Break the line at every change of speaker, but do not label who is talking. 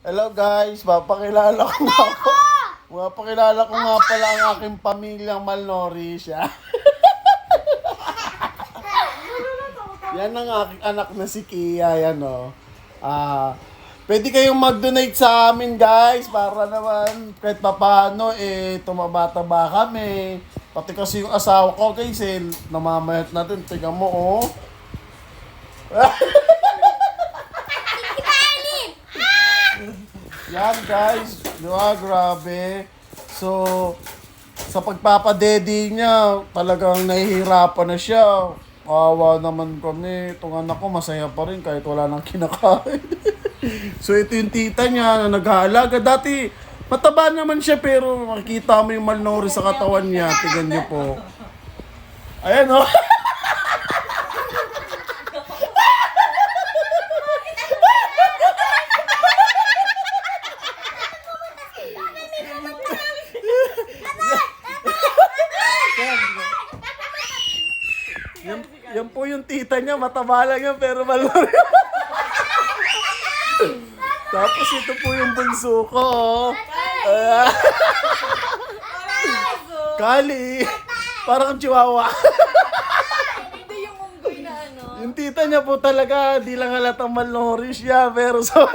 Hello guys, mapakilala ko nga po. Mapakilala ko nga pala ang aking pamilyang malnourished. Yan ang aking anak na si Kia, yan o. Pwede kayong mag-donate sa amin guys para naman kahit papano tumaba-taba kami. Pati kasi yung asawa ko guys namamayat natin. Tingnan mo oh. Yan guys, di ba? Grabe. So, sa pagpapadede niya, talagang nahihirapan na siya. Awa naman kami. Itong anak ko masaya pa rin kahit wala nang kinakain. So, ito yung tita niya na nag-aalaga. Dati, mataba naman siya pero makikita mo yung malnourished sa katawan niya. Tignan niyo po. Ayan o. Oh. Yan po yung tita niya, mataba lang yan pero malnourished. Tapos ito po yung bunso ko. Kali. Parang chihuahua.
Hindi yung unggoy na ano.
Yung tita niya po talaga, di lang halatang malnourished siya, pero so...